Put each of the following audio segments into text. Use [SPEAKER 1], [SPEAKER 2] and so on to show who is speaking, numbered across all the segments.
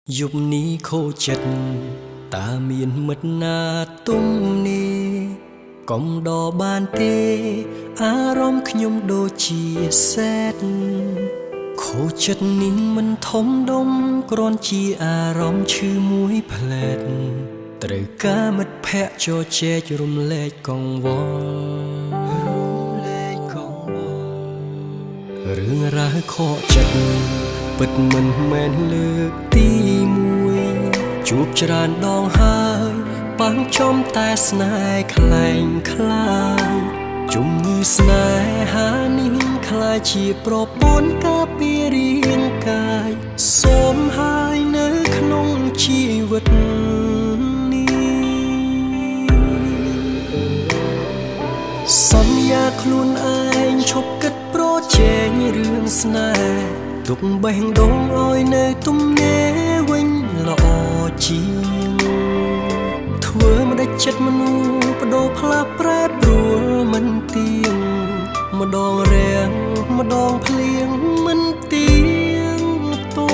[SPEAKER 1] យប់នេះខូចចិត្តតាមានមិត្តណាទុំនេះកុំដកបានទេអារម្មណ៍ខ្ញុំដូចជាសែតខូចចិត្តនេះមិនធំដុំគ្រាន់ជាអារម្មណ៍ឈឺមួយផ្លែតត្រូវការមិត្តភក្តិចូលចែករំលែកកង្វល់រឿងរ៉ាវខកចិត្តពិតមិនមែនលើកទីមួយជួបច្រើនដងហើយប៉ះចំតែស្នេហ៍ខ្លែងខ្លាយជំងឺស្នេហានេះខ្លាយជាប្រព័ន្ធការពាររាងកាយសូមហើយនៅក្នុងជីវិតសន្យាខ្លួនឯងឈប់គិតប្រជែងរឿងស្នេហ៍ទុកបេះដូងឲ្យនៅទំនេរវិញល្អជាងធ្វើមិនដាច់ចិត្តមនុស្សបដូរផ្លាស់ប្រែប្រួលមិនទៀងម្ដងរាំងម្ដងភ្លៀងមិនទៀងតោ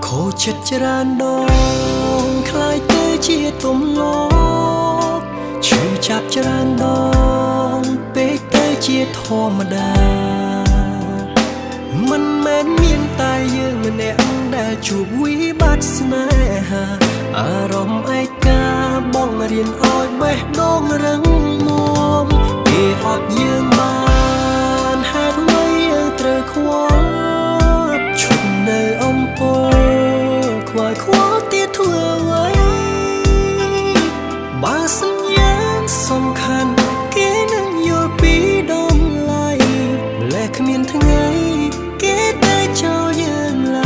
[SPEAKER 1] ខូចចិត្តច្រើនដងคล้ายទៅជាទំនោរឈឺចាប់ច្រើនដងពេកទៅជាធម្មតាមិនមែនមានតែយើងម្នាក់ដែលជួបវិបត្តិស្នេហាអារម្មណ៍ឯកាបងរៀនឲ្យបេះដូងរឹងមាំគេអត់យើងបានហេតុអ្វីយើងត្រូវខ្វល់ឈប់នៅអំពើខ្វាយខ្វល់ទៀតធ្វើអ្វីបើសញ្ញាសំខាន់គេនឹងយល់ពីតម្លៃម្លេះគ្មានថ្ងៃគេតែចោលយើងឡើ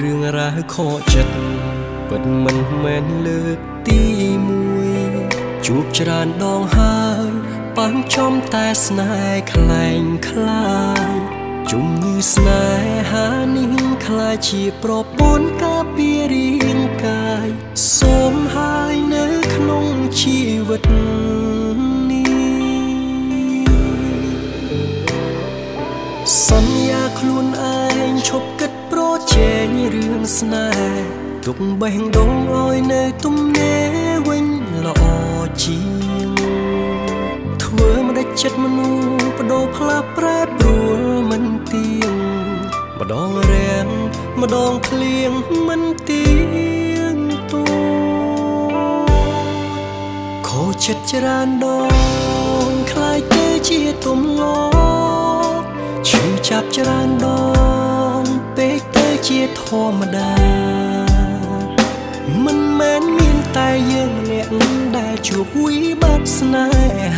[SPEAKER 1] រឿងរ៉ាវខកចិត្តពិតមិនមែនលើកទីមួយជួបច្រើនដងហើយប៉ះចំតែស្នេហ៍ខ្លែងខ្លាយជំងឺស្នេហានេះខ្លាយជាប្រព័ន្ធការពាររាងកាយសូមហើយនៅក្នុងជីវិតនេះសន្យាខ្លួនឯងឈប់គិតប្រជែងរឿងស្នេហ៍ទុកបេះដូងឲ្យនៅទំនេរវិញល្អជាងធ្វើមិនដាច់ចិត្តមនុស្សបដូរផ្លាស់ប្រែប្រួលមិនទៀងម្ដងរាំងម្ដងភ្លៀងមិនទៀងតោខូចចិត្តច្រើនដងคล้ายទៅជាទំនោរឈឺចាប់ច្រើនដងពេកទៅជាធម្មតាមិនមែនមានតែយើងម្នាក់ដែលជួបវិបត្តិស្នេ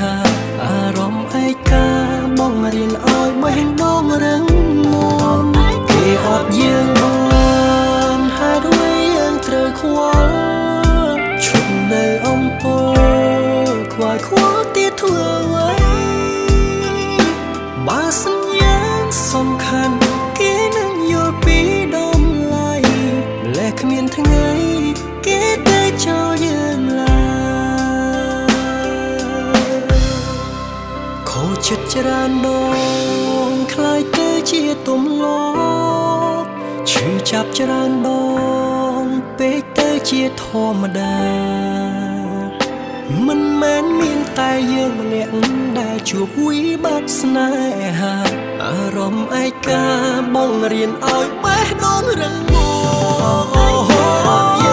[SPEAKER 1] ហាអារម្មណ៍ឯកាបងរៀនឲ្យបេះដូងរឹងមាំគេអត់យើងបានហេតុអ្វីយើងត្រូវខ្វល់ឈប់នៅអំពើខ្វាយខ្វល់ទៀតធ្វើអ្វីបើសញ្ញាសំខាន់គេនឹងយល់ពីតម្លៃម្លេះគ្មានថ្ងៃគេតែចោលយើងឡើយខូចចិត្តច្រើនដងคล้ายទៅជាទំនោរឈឺចាប់ច្រើនដងពេកទៅជាធម្មតាមិនមែនមានតែយើងម្នាក់ដែលជួបវិបត្តិស្នេហាអារម្មណ៍ឯកាបងរៀនឲ្យបេះដូងរឹងមាំ